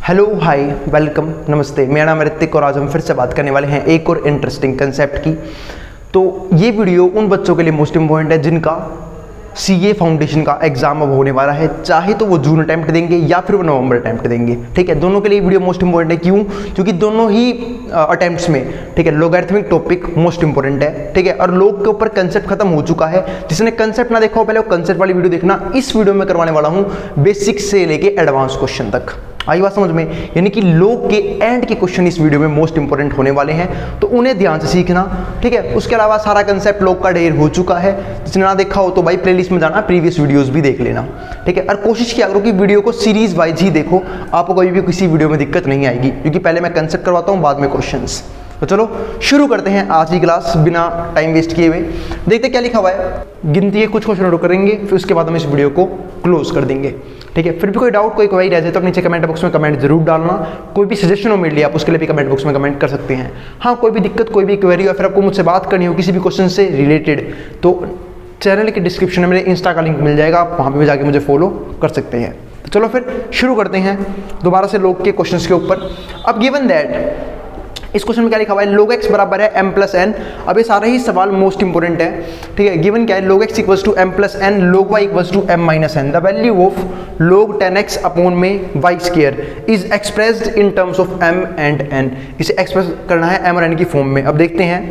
Hello hi welcome नमस्ते, मेरा नाम ऋतिक और आज हम फिर से बात करने वाले हैं एक और इंटरेस्टिंग कंसेप्ट की। तो ये वीडियो उन बच्चों के लिए मोस्ट इम्पॉर्टेंट है जिनका सीए फाउंडेशन का एग्जाम अब होने वाला है, चाहे तो वो जून अटैम्प्ट देंगे या फिर वो नवंबर अटैम्प्ट देंगे। ठीक है, दोनों के लिए वीडियो मोस्ट इंपॉर्टेंट है। क्यों? क्योंकि दोनों ही अटैम्प्ट्स में ठीक है लॉगरिथमिक टॉपिक मोस्ट इंपॉर्टेंट है। ठीक है, और लोग के ऊपर कंसेप्ट खत्म हो चुका है। जिसने कंसेप्ट ना देखा हो पहले वो कंसेप्ट वाली वीडियो देखना। इस वीडियो में करवाने वाला हूँ बेसिक से लेके एडवांस क्वेश्चन तक। आई बात समझ में? यानी कि लोग के एंड के क्वेश्चन इस वीडियो में मोस्ट इंपॉर्टेंट होने वाले हैं, तो उन्हें ध्यान से सीखना। ठीक है, उसके अलावा सारा कंसेप्ट लोग का ढेर हो चुका है। जिसने ना देखा हो तो भाई प्लेलिस्ट में जाना, प्रीवियस वीडियोस भी देख लेना। ठीक है, और कोशिश किया करो कि वीडियो को सीरीज वाइज ही देखो, आपको कभी भी किसी वीडियो में दिक्कत नहीं आएगी, क्योंकि पहले मैं कंसेप्ट करवाता हूँ बाद में क्वेश्चंस। तो चलो शुरू करते हैं आज की क्लास बिना टाइम वेस्ट किए हुए। देखते क्या लिखा हुआ है, गिनती है कुछ क्वेश्चन करेंगे, फिर उसके बाद हम इस वीडियो को क्लोज कर देंगे। ठीक है, फिर भी कोई डाउट कोई क्वेरी रह जाए तो नीचे कमेंट बॉक्स में कमेंट जरूर डालना। कोई भी सजेशन हो मेरे लिए आप उसके लिए भी कमेंट बॉक्स में कमेंट कर सकते हैं। हाँ, कोई भी दिक्कत कोई भी क्वेरी या फिर आपको मुझसे बात करनी हो किसी भी क्वेश्चन से रिलेटेड, तो चैनल के डिस्क्रिप्शन में मेरे इंस्टा का लिंक मिल जाएगा, आप वहाँ पर जाके मुझे फॉलो कर सकते हैं। तो चलो फिर शुरू करते हैं दोबारा से लोग के क्वेश्चन के ऊपर। अब गिवन दैट इस क्वेश्चन में क्या लिखा हुआ है, log x बराबर है m प्लस एन। अब ये सारे ही सवाल मोस्ट इंपोर्टेंट है। ठीक है, गिवन क्या है, log x equals to m plus n, log y equals to m minus n. The value of log 10x upon में y square is expressed in terms of m and n। इसे express करना है m और n की form में। अब देखते हैं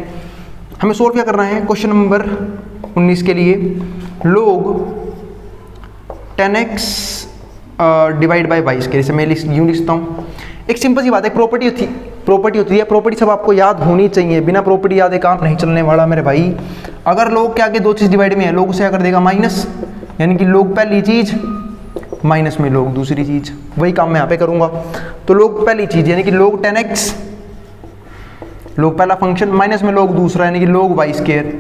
हमें सोल्व क्या करना है। क्वेश्चन नंबर 19 के लिए log 10x divide by y square, इसे मैं यूँ लिखता हूँ। एक सिंपल सी बात है, प्रॉपर्टी होती है। प्रॉपर्टी सब आपको याद होनी चाहिए, बिना प्रॉपर्टी याद काम नहीं चलने वाला मेरे भाई। अगर लोग के आगे दो चीज़ डिवाइड में है, लोग उसे क्या कर देगा माइनस, यानी कि लोग पहली चीज़ माइनस में लोग दूसरी चीज़, वही काम मैं यहाँ पे करूँगा। तो लोग पहली चीज़ यानी कि लोग 10x, लोग पहला फंक्शन, माइनस में लोग दूसरा यानी कि लोग y स्क्वायर।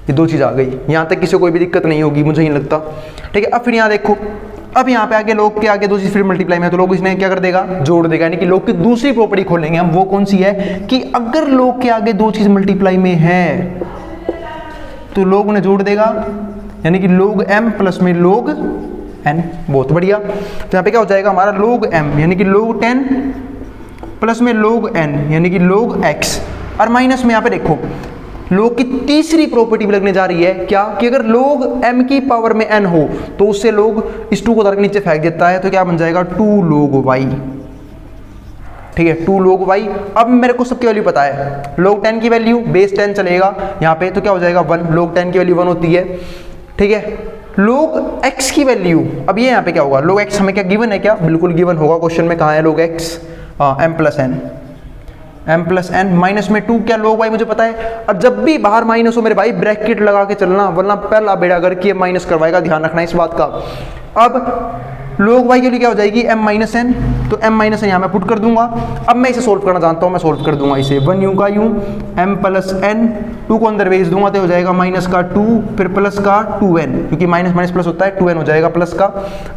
ये दो चीज़ आ गई, यहाँ तक किसी को कोई भी दिक्कत नहीं होगी मुझे नहीं लगता। ठीक है, अब फिर यहाँ देखो, अब यहाँ पे आगे लोग के आगे दो चीज फिर मल्टीप्लाई में, तो लोग इसने क्या कर देगा जोड़ देगा, यानी कि लोग की दूसरी प्रॉपर्टी खोलेंगे हम। वो कौन सी है कि अगर लोग के आगे दो चीज मल्टीप्लाई में है तो लोग उन्हें जोड़ देगा, यानी कि लोग m प्लस में लोग n। बहुत बढ़िया। तो यहाँ पे क्या हो जाएगा हमारा लोग m यानी कि लोग 10 प्लस में लोग n यानी कि लोग x, और माइनस में यहाँ पे देखो लोग की तीसरी प्रॉपर्टी भी लगने जा रही है क्या, कि अगर लोग m की पावर में n हो तो उससे लोग इस 2 को उतार के नीचे फेंक देता है, तो क्या बन जाएगा 2 log y। ठीक है, 2 log y। अब मेरे को सबकी वैल्यू पता है, log 10 की वैल्यू बेस 10 चलेगा यहाँ पे, तो क्या हो जाएगा 1। log 10 की वैल्यू 1 होती है। ठीक है, log x की वैल्यू, अब ये यहाँ पे क्या होगा, log x हमें क्या गिवन है क्या, बिल्कुल गिवन होगा क्वेश्चन में। कहाँ है log x, m plus n, m plus n minus में 2 क्या लोग y मुझे पता है। और जब भी बाहर माइनस हो मेरे भाई ब्रैकेट लगा के चलना, वरना पहला बेड़ा करके माइनस करवाएगा, ध्यान रखना इस बात का। अब लोग y के लिए क्या हो जाएगी m माइनस एन, तो m माइनस एन यहाँ मैं पुट कर दूंगा। अब मैं इसे सोल्व करना जानता हूँ, मैं सोल्व कर दूंगा इसे 1 यूं का यूं, m प्लस एन, 2 को अंदर भेज दूंगा तो हो जाएगा माइनस का 2 फिर प्लस का 2n, क्योंकि माइनस माइनस प्लस होता है, 2n हो जाएगा प्लस का,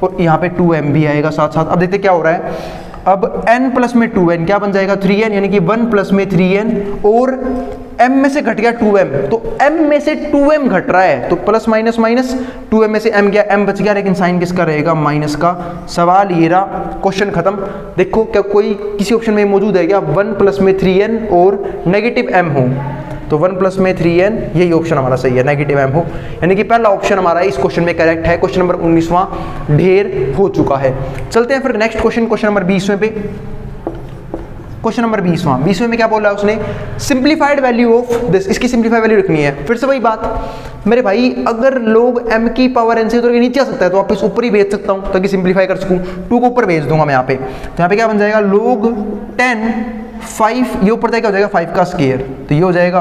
और यहाँ पे 2m भी आएगा साथ साथ। अब देखते क्या हो रहा है, अब n प्लस में 2n क्या बन जाएगा 3n, यानी कि 1 प्लस में 3n, और m में से घट गया 2m, तो m में से 2m घट रहा है, तो प्लस माइनस माइनस 2m में से m गया, m बच गया, लेकिन साइन किसका रहेगा माइनस का। सवाल ये रहा, क्वेश्चन खत्म। देखो क्या कोई किसी ऑप्शन में मौजूद है क्या 1 प्लस में 3n और नेगेटिव m हो, तो 1 प्लस में 3n यही ऑप्शन हमारा सही है, नेगेटिव m हो, यानी कि पहला ऑप्शन हमारा इस क्वेश्चन में करेक्ट है। क्वेश्चन नंबर 19वां ढेर हो चुका है। चलते हैं फिर नेक्स्ट क्वेश्चन, क्वेश्चन नंबर 20वें पे। क्वेश्चन नंबर 20वां में क्या बोला है उसने, सिंप्लीफाइड वैल्यू ऑफ दिस, इसकी सिंप्लीफाइड वैल्यू रखनी है। फिर से वही बात मेरे भाई, अगर लोग m की पावर n से उतर के नीचे आ सकता है तो वापस ऊपर ही भेज सकता हूँ ताकि सिंप्लीफाई कर सकूँ। 2 को ऊपर भेज दूंगा मैं यहाँ पे, तो यहाँ पे क्या बन जाएगा लोग 10 5, ये ऊपर क्या हो जाएगा 5 का स्क्वायर, तो ये हो जाएगा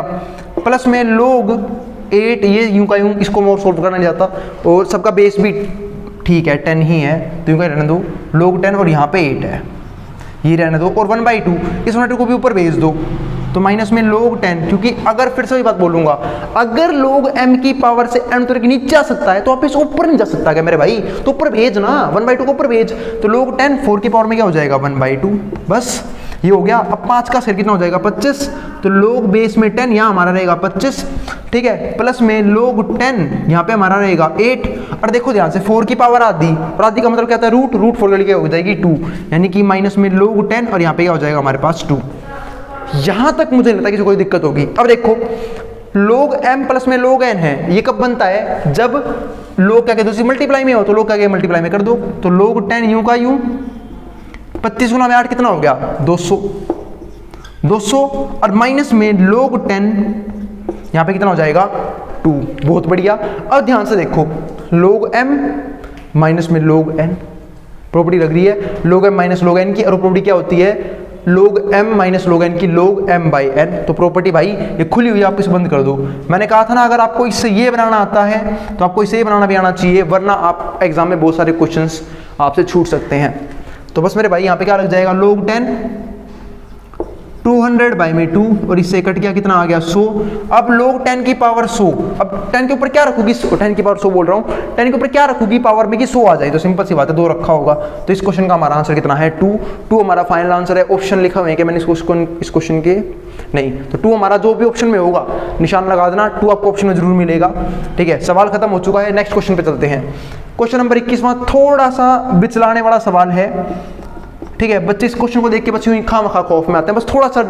प्लस में लोग 8, ये यूं का यूं, इसको मैं सोल्व करना नहीं जाता, और सबका बेस भी ठीक है 10 ही है, तो यूं का रहने दो लोग 10, और यहाँ पे 8 है, ये रहने दो, और 1/2 इस 1/2 को भी ऊपर भेज दो, तो माइनस में लोग 10, क्योंकि अगर फिर से वही बात बोलूंगा, अगर लोग m की पावर से n उतर के नीचे आ सकता है तो वापस ऊपर नहीं जा सकता क्या मेरे भाई, तो ऊपर भेज ना, 1/2 को ऊपर भेज, तो लोग 10 4 की पावर में क्या हो जाएगा 1/2, बस ये हो गया। अब 5 का स्क्वायर कितना हो जाएगा 25, तो लोग बेस में 10 यहाँ हमारा रहेगा 25, ठीक है, प्लस में लोग 10 यहाँ पे हमारा रहेगा 8। और देखो ध्यान से 4 की पावर आधी, और आधी का मतलब क्या होता है रूट 4 के लिए हो जाएगी 2, यानी कि माइनस में लोग 10 और यहाँ पे क्या हो जाएगा हमारे पास 2। यहाँ तक मुझे नहीं लगता कि कोई दिक्कत होगी। अब देखो लोग m प्लस में लोग n है, ये कब बनता है जब लोग क्या कहते हैं मल्टीप्लाई में हो, तो लोग क्या कहते मल्टीप्लाई में कर दो, तो लोग 10 यूं का यूं, 25 गुना में 8 कितना हो गया 200 और माइनस में लोग 10 यहाँ पे कितना हो जाएगा 2। बहुत बढ़िया। अब ध्यान से देखो लोग m माइनस में लोग n, प्रॉपर्टी लग रही है लोग m माइनस लोग n की, और प्रॉपर्टी क्या होती है लोग m माइनस लोग n की लोग m बाई n। तो प्रॉपर्टी भाई ये खुली हुई है, आप इसे बंद कर दो। मैंने कहा था ना अगर आपको इससे ये बनाना आता है तो आपको इसे ये बनाना भी आना चाहिए, वरना आप एग्जाम में बहुत सारे क्वेश्चंस आपसे छूट सकते हैं। तो बस मेरे भाई यहाँ पे क्या लग जाएगा लोग 10 200 बाई में 2 और इससे कट गया कितना आ गया 100। अब लोग 10 की पावर 100, अब 10 के ऊपर क्या रखूंगी 10 की पावर 100 बोल रहा हूँ, 10 के ऊपर क्या रखूंगी पावर में कि 100 आ जाए, तो सिंपल सी बात है 2 रखा होगा। तो इस क्वेश्चन का हमारा आंसर कितना है 2 हमारा फाइनल आंसर है। ऑप्शन लिखा हुआ है कि मैंने इस क्वेश्चन के नहीं, तो 2 हमारा जो भी ऑप्शन में होगा निशान लगा देना, 2 आपको ऑप्शन में जरूर मिलेगा। ठीक है, सवाल खत्म हो चुका है। नेक्स्ट क्वेश्चन पे चलते हैं। क्वेश्चन नंबर 21वां थोड़ा सा बिचलाने वाला सवाल है। ठीक है, बच्चे इस क्वेश्चन को देख के बच्चे खामखा खौफ में आते हैं, बस थोड़ा सा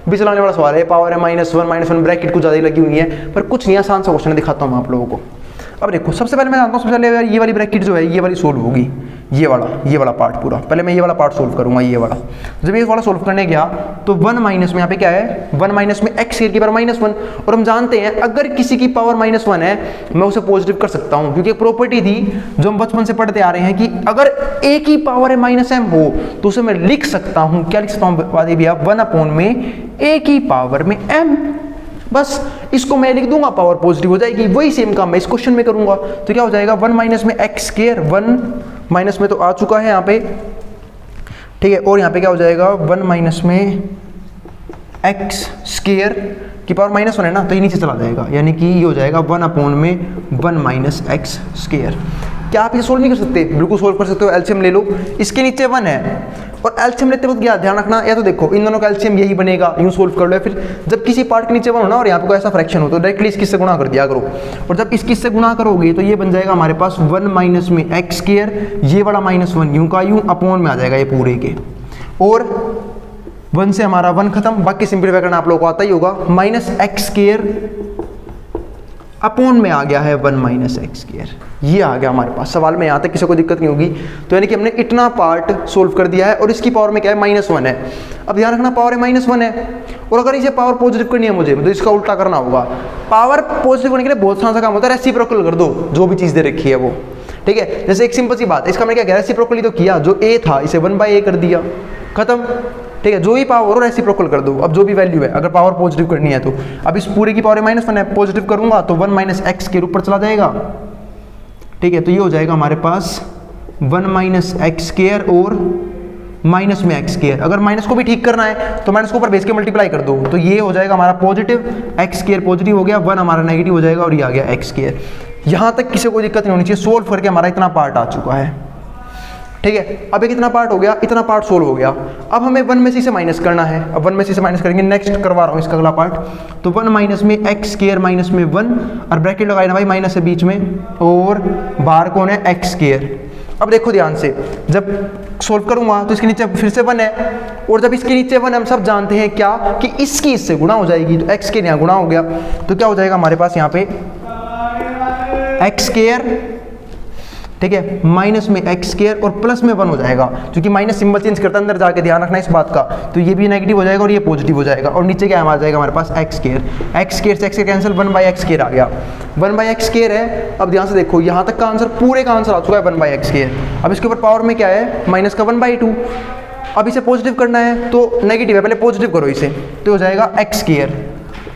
बिचलाने वाला सवाल है। पावर है -1 ब्रैकेट कुछ ज़्यादा ही लगी हुई है, पर कुछ नहीं, आसान सा क्वेश्चन दिखाता हूँ मैं आप लोगों को। अब देखो सबसे पहले मैं जानता हूँ सबसे पहले ये वाली ब्रैकेट जो है ये वाली सोल्व होगी, ये वाला पार्ट पूरा। पहले मैं ये वाला पार्ट सोल्व करूंगा, ये वाला। जब ये वाला सोल्व करने गया तो 1 माइनस में यहाँ पे क्या है 1 माइनस में x की पावर -1, और हम जानते हैं अगर किसी की पावर -1 है मैं उसे पॉजिटिव कर सकता हूँ, क्योंकि एक प्रॉपर्टी थी जो हम बचपन से पढ़ते आ रहे हैं कि अगर a की पावर है -m हो तो उसे मैं लिख सकता हूँ, क्या लिख सकता हूँ भैया 1 में a की पावर में m, बस इसको मैं लिख दूंगा पावर पॉजिटिव हो जाएगी। वही सेम काम मैं इस क्वेश्चन में करूंगा। तो क्या हो जाएगा 1 माइनस में x स्क्वायर, 1 माइनस में तो आ चुका है यहाँ पे, ठीक है, और यहाँ पे क्या हो जाएगा 1 माइनस में x स्क्वायर की पावर -1 है ना, तो ये नीचे चला जाएगा, यानी कि ये हो जाएगा 1 माइनस x स्क्वायर। क्या आप ये सोल्व नहीं कर सकते? बिल्कुल सोल्व कर सकते हो। एलसीएम ले लो, इसके नीचे 1 है और एलसीएम लेते वक्त क्या ध्यान रखना, या तो देखो इन दोनों का एलसीएम यही बनेगा, यूं सोल्व कर लो, या फिर जब किसी पार्ट के नीचे 1 हो ना और यहाँ पे कोई ऐसा फ्रैक्शन हो तो डायरेक्टली इसकी से गुणा कर दिया करो, और जब इसकी से गुणा करोगे तो ये बन जाएगा हमारे पास 1 माइनस में x स्क्वायर, ये वाला -1 यूं का यूं अपॉन में आ जाएगा ये पूरे के, और 1 से हमारा 1 खत्म। बाकी सिंपलीफाई करना आप लोगों को आता ही होगा, -x स्क्वायर अपॉन में आ गया है 1 माइनस x स्क्वायर, ये आ गया हमारे पास। सवाल में यहाँ तक किसी को दिक्कत नहीं होगी। तो यानी कि हमने इतना पार्ट सोल्व कर दिया है, और इसकी पावर में क्या है -1 है। अब ध्यान रखना पावर है -1 है, और अगर इसे पावर पॉजिटिव करनी है मुझे तो इसका उल्टा करना होगा। पावर पॉजिटिव करने के लिए बहुत सा काम होता है, रेसिप्रोकल कर दो जो भी चीज़ दे रखी है वो, ठीक है। जैसे एक सिंपल सी बात है, इसका मैंने क्या किया रेसिप्रोकली तो किया, जो a था इसे 1/a कर दिया, खत्म, ठीक है। जो ही पावर हो रेसिप्रोकल कर दो, अब जो भी वैल्यू है अगर पावर पॉजिटिव करनी है तो अब इस पूरे की पावर -1 है, पॉजिटिव करूंगा तो 1 माइनस x के ऊपर चला जाएगा, ठीक है। तो ये हो जाएगा हमारे पास 1 माइनस x स्क्वायर और माइनस में x स्क्वायर। अगर माइनस को भी ठीक करना है तो माइनस को ऊपर बेस के मल्टीप्लाई कर दो, तो ये हो जाएगा हमारा पॉजिटिव, x स्क्वायर पॉजिटिव हो गया, 1 हमारा नेगेटिव हो जाएगा, और ये आ गया x स्क्वायर। यहाँ तक किसी को दिक्कत नहीं होनी चाहिए। सोल्व करके हमारा इतना पार्ट आ चुका है, ठीक है। अब एक इतना पार्ट हो गया, इतना पार्ट सोल्व हो गया। अब हमें 1 में से माइनस करना है, अब 1 में से माइनस करेंगे, नेक्स्ट करवा रहा हूँ इसका अगला पार्ट। तो 1 माइनस में x स्क्वायर माइनस में 1, और ब्रैकेट लगाए ना भाई माइनस है बीच में, और बाहर कौन है x स्क्वायर। अब देखो ध्यान से, जब सोल्व करूंगा तो इसके नीचे फिर से 1 है, और जब इसके नीचे 1 हम सब जानते हैं क्या कि इसकी इससे गुणा हो जाएगी, तो x के यहाँ गुणा हो गया, तो क्या हो जाएगा हमारे पास यहाँ पे x स्क्वायर, ठीक है, माइनस में x स्क्वायर और प्लस में 1 हो जाएगा, क्योंकि माइनस सिंबल चेंज करता है अंदर जाके, ध्यान रखना इस बात का। तो ये भी नेगेटिव हो जाएगा और ये पॉजिटिव हो जाएगा, और नीचे क्या आ जाएगा हमारे पास x स्क्वायर, x स्क्वायर से x कैंसिल, 1/x स्क्वायर आ गया, 1/x स्क्वायर है। अब ध्यान से देखो यहाँ तक का आंसर, पूरे का आंसर आ चुका है 1/x स्क्वायर। अब इसके ऊपर पावर में क्या है माइनस का 1/2। अब इसे पॉजिटिव करना है तो नेगेटिव है, पहले पॉजिटिव करो इसे, तो हो जाएगा x स्क्वायर,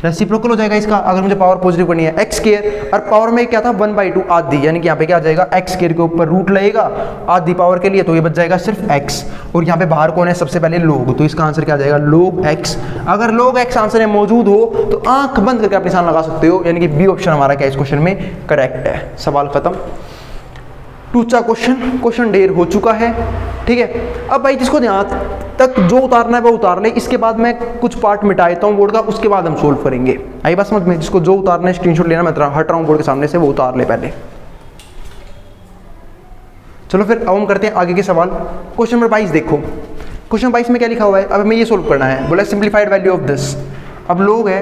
रेसिप्रोकल हो जाएगा इसका। अगर मुझे पावर पॉजिटिव करनी है x स्क्वायर, और पावर में क्या था 1/2 आधी, यानी कि यहाँ पे क्या आ जाएगा x स्क्वायर के ऊपर रूट लगेगा आधी पावर के लिए, तो ये बच जाएगा सिर्फ x, और यहाँ पे बाहर कौन है सबसे पहले लोग, तो इसका आंसर क्या आ जाएगा log x। अगर log x आंसर में मौजूद हो तो आंख बंद करके आप निशान लगा सकते हो, यानी कि बी ऑप्शन हमारा क्या इस क्वेश्चन में करेक्ट है। सवाल खत्म। टूचा क्वेश्चन ढेर हो चुका है, ठीक है। अब भाई जिसको ध्यान तक जो उतारना है वो उतार ले, इसके बाद मैं कुछ पार्ट मिटा देता हूँ बोर्ड का, उसके बाद हम सोल्व करेंगे। आई बात समझ में? जिसको जो उतारना है स्क्रीनशॉट लेना, मैं हट रहा हूँ बोर्ड के सामने से, वो उतार ले पहले। चलो फिर अब हम करते हैं आगे के सवाल। क्वेश्चन नंबर 22 देखो। क्वेश्चन नंबर 22 में क्या लिखा हुआ है, अब हमें ये सोल्व करना है। बोला सिंप्लीफाइड वैल्यू ऑफ दिस। अब लोग है,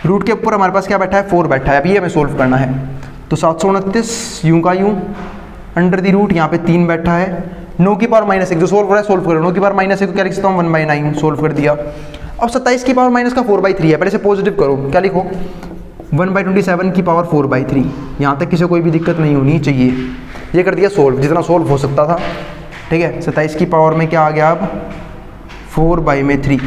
रूट के ऊपर हमारे पास क्या बैठा है, 4 बैठा है। अब ये हमें सोल्व करना है। तो 729 यूं का यूं, अंडर द रूट यहाँ पे 3 बैठा है, 9 की पावर -1 जो सोल्व हो रहा है, सोल्व करो। 9 की पावर -1 को क्या लिख सकता हूँ, 1/9, सोल्व कर दिया। अब 27 की पावर माइनस का 4/3 है, पहले से पॉजिटिव करो, क्या लिखो, 1/27 की पावर 4/3। यहाँ तक किसी कोई भी दिक्कत नहीं होनी चाहिए। ये कर दिया सोल्व, जितना सोल्व हो सकता था। ठीक है, 27 की पावर में क्या आ गया अब, 4/3।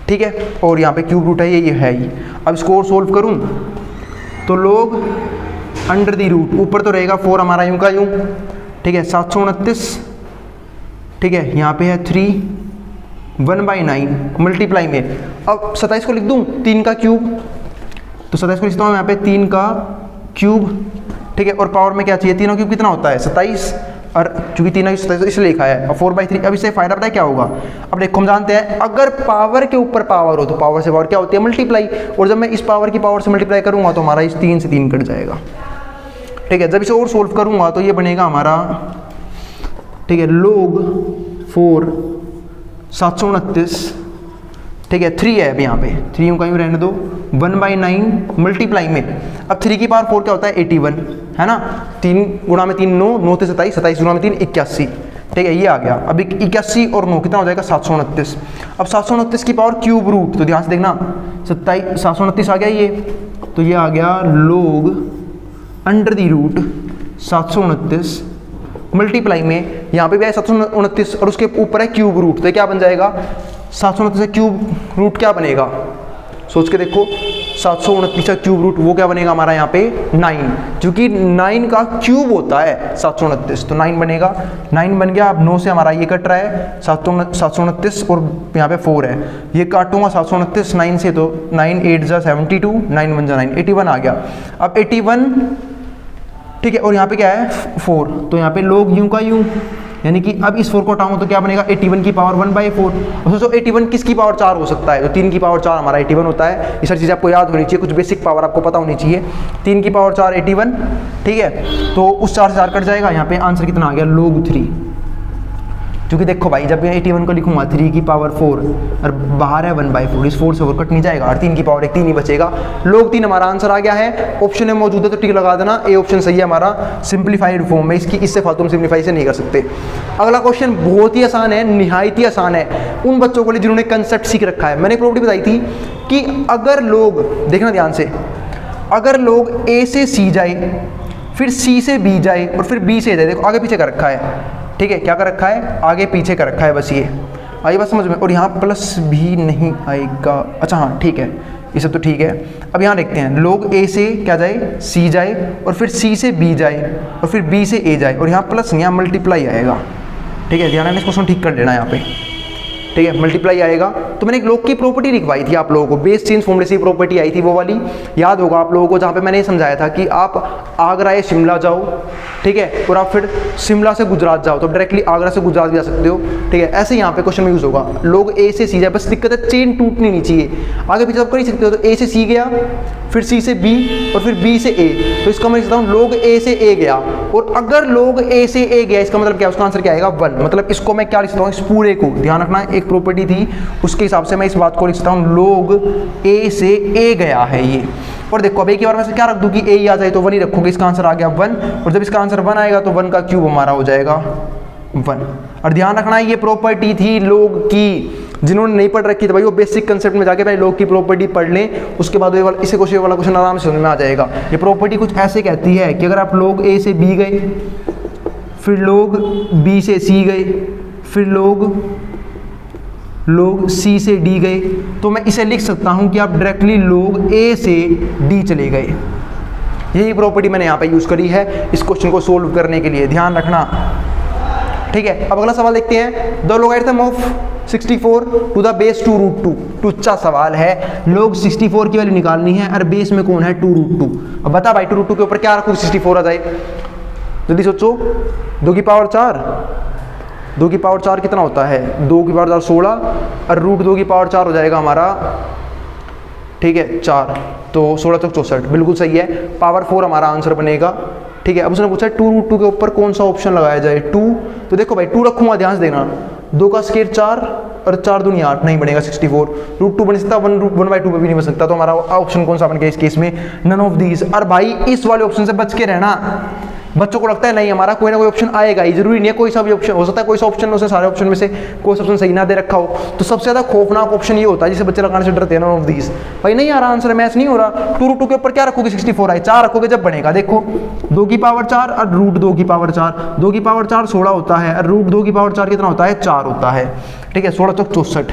ठीक है, और यहाँ पे क्यूब रूट है, ये है ही। अब इसको और सोल्व करूँ तो लोग अंडर दी रूट, ऊपर तो रहेगा 4 हमारा यूं का यूं। ठीक है, 729, ठीक है, यहाँ पे है 3, 1/9 मल्टीप्लाई में। अब 27 को लिख दूँ 3 का क्यूब, तो 27 को लिखता हूँ यहाँ पे 3 का क्यूब। ठीक है, और पावर में क्या चाहिए, 3 का क्यूब कितना होता है, 27, और चूंकि 3 की 27 इसलिए लिखा है। और 4/3। अब इससे फायदा पता है क्या होगा, अब देखो हम जानते हैं अगर पावर के ऊपर पावर हो तो पावर से पावर क्या होती है, मल्टीप्लाई। और जब मैं इस पावर की पावर से मल्टीप्लाई करूंगा तो हमारा इस 3 से 3 कट जाएगा। ठीक है, जब इसे और सोल्व करूंगा तो ये बनेगा हमारा, ठीक है, लोग 4 729, ठीक है, 3 है अब यहाँ पे, 3 का यूँ रहने दो, 1/9 मल्टीप्लाई में। अब 3 की पावर 4 क्या होता है, 81, है ना। 3 गुणा में 3 9, 9 से 27, 27 गुणा में 3 81। ठीक है, ये आ गया। अब 81 और 9 कितना हो जाएगा, 729। अब 729 की पावर क्यूब रूट, तो ध्यान से देखना, 729 आ गया ये, तो ये आ गया लोग अंडर दी रूट 729 मल्टीप्लाई में, यहाँ पे भी है 729 और उसके ऊपर है क्यूब रूट, तो क्या बन जाएगा, 729 का क्यूब रूट क्या बनेगा, सोच के देखो, 729 का क्यूब रूट वो क्या बनेगा हमारा यहाँ पे 9, क्योंकि 9 का क्यूब होता है 729, तो 9 बनेगा। 9 बन गया। अब 9 से हमारा ये कट रहा है 729 और यहाँ पे 4 है, ये काटूंगा 729 9 से, तो 9 8 जा 72, 9 1 जा 9, 81 आ गया। अब 81, ठीक है, और यहाँ पे क्या है 4, तो यहाँ पे लोग यूं का यूं, यानी कि अब इस 4 को हटाऊं तो क्या बनेगा, 81 की पावर 1/4। और सोचो 81 किसकी पावर 4 हो सकता है, तो 3 की पावर 4 हमारा 81 होता है। ये सारी चीज़ें आपको याद होनी चाहिए, कुछ बेसिक पावर आपको पता होनी चाहिए। 3 की पावर 4 81, ठीक है, तो उस 4 से 4 कट जाएगा। यहाँ पे आंसर कितना आ गया, लोग 3। क्योंकि देखो भाई, जब मैं 81 को लिखूंगा 3 की पावर 4 और बाहर है 1/4, इस 4 से 4 कट नहीं जाएगा और 3 की पावर 1 3 ही बचेगा। लोग 3 हमारा आंसर आ गया है। ऑप्शन में मौजूद है तो टिक लगा देना, ए ऑप्शन सही है हमारा सिंप्लीफाइड फॉर्म में। इसकी इससे फालतू में सिंप्लीफाई से नहीं कर सकते। अगला क्वेश्चन बहुत ही आसान है, निहायत ही आसान है उन बच्चों के लिए जिन्होंने कंसेप्ट सीख रखा है। मैंने एक प्रॉपर्टी बताई थी कि अगर लोग, देखना ध्यान से, अगर लोग ए से सी जाए, फिर सी से बी जाए और फिर बी से जाए, देखो आगे पीछे कर रखा है, ठीक है, क्या कर रखा है, आगे पीछे कर रखा है, बस ये आई बात समझ में। और यहाँ प्लस भी नहीं आएगा, अच्छा हाँ ठीक है, ये सब तो ठीक है। अब यहाँ देखते हैं, लोग ए से क्या जाए, सी जाए और फिर सी से बी जाए और फिर बी से ए जाए, और यहाँ प्लस नहीं, यहाँ मल्टीप्लाई आएगा। ठीक है, ध्यान है, इस क्वेश्चन ठीक कर लेना यहाँ पे, ठीक है, मल्टीप्लाई आएगा। तो मैंने एक लोग की प्रॉपर्टी लिखवाई थी आप लोगों को, बेस चेंज फॉर्मूले से प्रॉपर्टी आई थी वो वाली, याद होगा आप लोगों को, जहाँ पे मैंने ये समझाया था कि आप आगरा या शिमला जाओ, ठीक है, और आप फिर शिमला से गुजरात जाओ, तो डायरेक्टली आगरा से गुजरात भी जा सकते हो। ठीक है, ऐसे यहाँ पे क्वेश्चन में यूज होगा, लोग ए से सी जाए, बस दिक्कत है चेन टूटनी नहीं चाहिए, आगे पीछे आप कर ही सकते हो। तो ए से सी गया, फिर सी से बी और फिर बी से ए, तो इसका मैं लिखता हूँ लोग ए से ए गया, और अगर लोग ए से ए गया इसका मतलब क्या, उसका आंसर क्या आएगा 1। मतलब इसको मैं क्या लिख सकता हूँ, इस पूरे को ध्यान रखना, एक प्रॉपर्टी थी उसके हिसाब से मैं इस बात को लिख सकता हूँ, लोग ए से ए गया है ये। और देखो अब एक ही बार में से क्या रख दूं कि ए ही आ जाए, तो 1 ही रखोगे, इसका आंसर आ गया 1। और जब इसका आंसर 1 आएगा तो 1 का क्यूब हमारा हो जाएगा 1। और ध्यान रखना ये प्रॉपर्टी थी लोग की, जिन्होंने नहीं पढ़ रखी थी भाई वो बेसिक कंसेप्ट में जाके भाई लोग की प्रॉपर्टी पढ़ लें, उसके बाद इसे क्वेश्चन वाला क्वेश्चन आराम से समझ में आ जाएगा। ये प्रॉपर्टी कुछ ऐसे कहती है कि अगर आप लोग ए से बी गए, फिर लोग बी से सी गए, फिर लोग सी से डी गए, तो मैं इसे लिख सकता हूं कि आप डायरेक्टली लोग ए से डी चले गए। यही प्रॉपर्टी मैंने यहाँ पे यूज करी है इस क्वेश्चन को सोल्व करने के लिए, ध्यान रखना। ठीक है, अब अगला सवाल देखते हैं, the logarithm of 64 to the base 2√2। टुच्चा सवाल है, लोग 64 की वैल्यू निकालनी है और बेस में कौन है 2√2। अब बता भाई 2√2 के ऊपर क्या रखूँ 64 आ जाए, जल्दी सोचो, 2 की पावर 4, 2 की पावर 4 कितना होता है, 2 की पावर 4 16 और रूट 2 की पावर 4 हो जाएगा हमारा, ठीक है 4, तो 16 तक 64, बिल्कुल सही है। पावर 4 हमारा आंसर बनेगा, ठीक है। अब उसने पूछा 2 रूट 2 के ऊपर कौन सा ऑप्शन लगाया जाए, 2, तो देखो भाई 2 रखूंगा, ध्यान से देना, 2 का स्क्वायर 4 और 4 दूनी 8, नहीं बनेगा 64, रूट 2 बन सकता, 1/2 पे भी नहीं बन सकता, तो हमारा ऑप्शन कौन सा बन गया इस केस में, नन ऑफ दीज। और भाई इस वाले ऑप्शन से बच के रहना, बच्चों को लगता है नहीं हमारा कोई ना कोई ऑप्शन आएगा ही, जरूरी नहीं है कोई सा भी ऑप्शन हो सकता है, कोई सा ऑप्शन उससे सारे ऑप्शन में से कोई सा ऑप्शन सही ना दे रखा हो, तो सबसे ज्यादा खौफनाक ऑप्शन ये होता है जिसे बच्चे लगाने से डरते हैं, नन ऑफ दीज। भाई नहीं आ रहा आंसर, मैच नहीं हो रहा, 2 रूट 2 के ऊपर क्या रखोगे, 64 आए, 4 रखोगे जब बनेगा, देखो 2 की पावर 4 और रूट 2 की पावर 4, 2 की पावर 4 16 होता है और रूट 2 की पावर 4 कितना होता है, 4 होता है, ठीक है, 16 तक 64,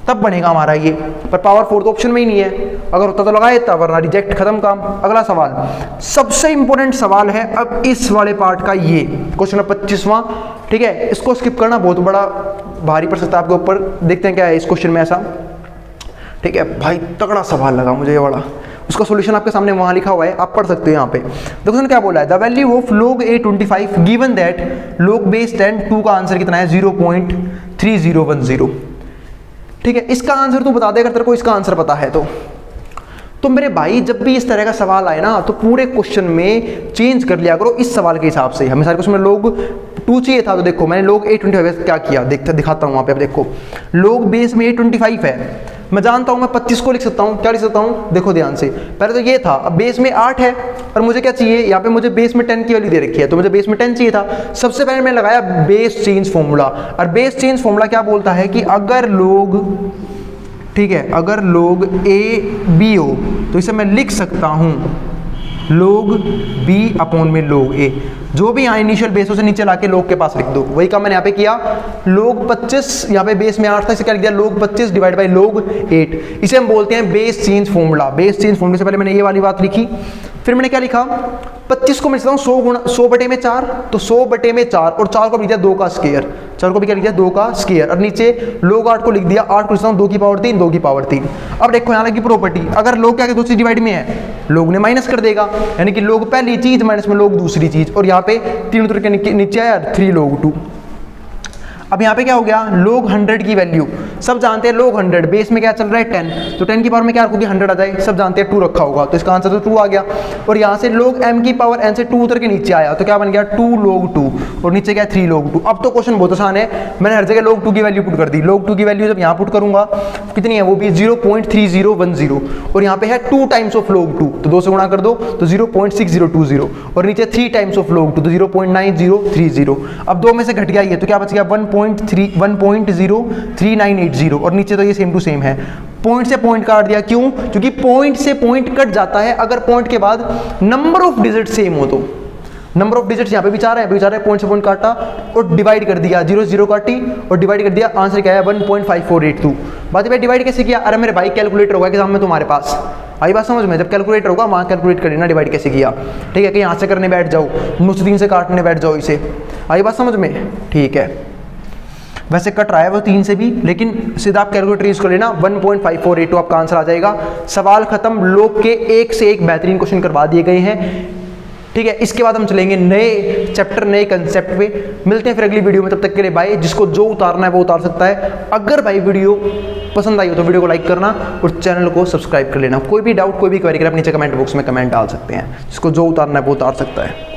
तब बनेगा हमारा ये। पर पावर 4 तो ऑप्शन में ही नहीं है, अगर होता तो लगाए था, वरना रिजेक्ट, खत्म काम। अगला सवाल, सबसे इंपॉर्टेंट सवाल है अब इस वाले पार्ट का, ये क्वेश्चन 25वां, ठीक है। इसको स्किप करना बहुत बड़ा भारी पड़ सकता है आपके ऊपर, देखते हैं क्या है इस क्वेश्चन में ऐसा, ठीक है। भाई तगड़ा सवाल लगा मुझे ये वाला, उसका सॉल्यूशन आपके सामने वहां लिखा हुआ है, आप पढ़ सकते हो यहाँ पे। देखो उसने क्या बोला है, the value of log a25 given that log base 10 2 का आंसर कितना है, 0.3010, ठीक है। इसका आंसर तू बता दे अगर तेरे को इसका आंसर पता है तो मेरे भाई जब भी इस तरह का सवाल आए ना, तो पूरे क्वेश्चन में चेंज कर लिया करो इस सवाल के हिसाब से। हमें सारे क्वेश्चन में log 2 चाहिए था, तो देखो मैंने log a25 क्या किया, दिखाता हूँ वहाँ पे। अब देखो log बेस में a25 है, मैं जानता हूँ मैं 25 को लिख सकता हूँ, क्या लिख सकता हूँ, देखो ध्यान से, पहले तो ये था, अब बेस में 8 है और मुझे क्या चाहिए, यहाँ पे मुझे बेस में 10 की वैल्यू दे रखी है, तो मुझे बेस में 10 चाहिए था। सबसे पहले मैंने लगाया बेस चेंज फॉर्मूला, और बेस चेंज फॉर्मूला क्या बोलता है कि अगर log, ठीक है, अगर log a b हो तो इसे मैं लिख सकता हूँ log b अपॉन में log a, जो भी यहाँ इनिशियल बेस से नीचे लाके log के पास लिख दो, वही काम मैंने यहाँ पे किया। log 25 यहाँ पे बेस में 8 था, इसे क्या लिख दिया, log 25 डिवाइड बाई log 8, इसे हम बोलते हैं base change formula. Base change फॉर्मूले से पहले मैंने ये वाली बात लिखी, फिर मैंने क्या लिखा, 25 को मैं लिखता हूँ 100 बटे में 4, तो 100 बटे में 4 और 4 को लिख दिया 2 का स्क्वायर, 4 को भी क्या लिख दिया 2 का स्क्वायर, और नीचे log 8 को लिख दिया, 8 को लिखता हूँ 2 की पावर 3, 2 की पावर 3। अब देखो यहाँ लगी प्रॉपर्टी, अगर log क्या दूसरी डिवाइड में है, log ने माइनस कर देगा, यानी कि log पहली चीज माइनस में log दूसरी चीज, और यहाँ पे 3 उतर के नीचे आया 3 log 2। अब यहाँ पे क्या हो गया, log 100 की वैल्यू सब जानते हैं, log 100 बेस में क्या चल रहा है 10, तो 10 की पावर में क्या रखोगे 100 आ जाए, सब जानते हैं 2 रखा होगा, तो इसका आंसर तो 2 आ गया। और यहाँ से log m की पावर n से 2 उतर के नीचे आया, तो क्या बन गया 2 log 2, और नीचे क्या 3 log 2। अब तो क्वेश्चन बहुत आसान है, मैंने हर जगह log 2 की वैल्यू पुट कर दी। log 2 की वैल्यू जब यहाँ पुट करूंगा कितनी है, वो भी 0.3010, और यहाँ पे है 2 टाइम्स ऑफ log 2, तो 2 से गुणा कर दो तो 0.6020, और नीचे 3 टाइम्स ऑफ log 2 तो 0.9030। अब 2 में से घट गया ये, तो क्या बच गया 1.0398, और नीचे तो ये सेम टू सेम है। पॉइंट से पॉइंट काट दिया, क्यों, क्योंकि पॉइंट से पॉइंट कट जाता है अगर पॉइंट के बाद नंबर ऑफ डिजिट सेम हो तो। नंबर ऑफ डिजिट्स यहाँ पे भी 4 है, पॉइंट से पॉइंट काटा और डिवाइड कर दिया, 0 0 काटी और डिवाइड कर दिया, आंसर क्या है 1.5482। बात भाई डिवाइड कैसे किया, अरे मेरे भाई कैलकुलेटर होगा एग्जाम में तुम्हारे पास, आई बात समझ में, जब कैलकुलेटर होगा वहाँ कैलकुलेट कर लेना डिवाइड कैसे किया, ठीक है, कि यहाँ से करने बैठ जाओ, 9 से काटने बैठ जाओ इसे, आई बात समझ में, ठीक है। वैसे कट रहा है वो 3 से भी, लेकिन सीधा आप कैलकुलेटर यूज कर लेना, 1.5482 आपका आंसर आ जाएगा। सवाल खत्म, लोग के एक से एक बेहतरीन क्वेश्चन करवा दिए गए हैं, ठीक है। इसके बाद हम चलेंगे नए चैप्टर, नए कंसेप्ट पे, मिलते हैं फिर अगली वीडियो में, तब तक के लिए बाय। जिसको जो उतारना है वो उतार सकता है। अगर भाई वीडियो पसंद आई हो तो वीडियो को लाइक करना और चैनल को सब्सक्राइब कर लेना। कोई भी डाउट, कोई भी क्वेरी कर नीचे कमेंट बॉक्स में कमेंट डाल सकते हैं, जिसको जो उतारना है वो उतार सकता है।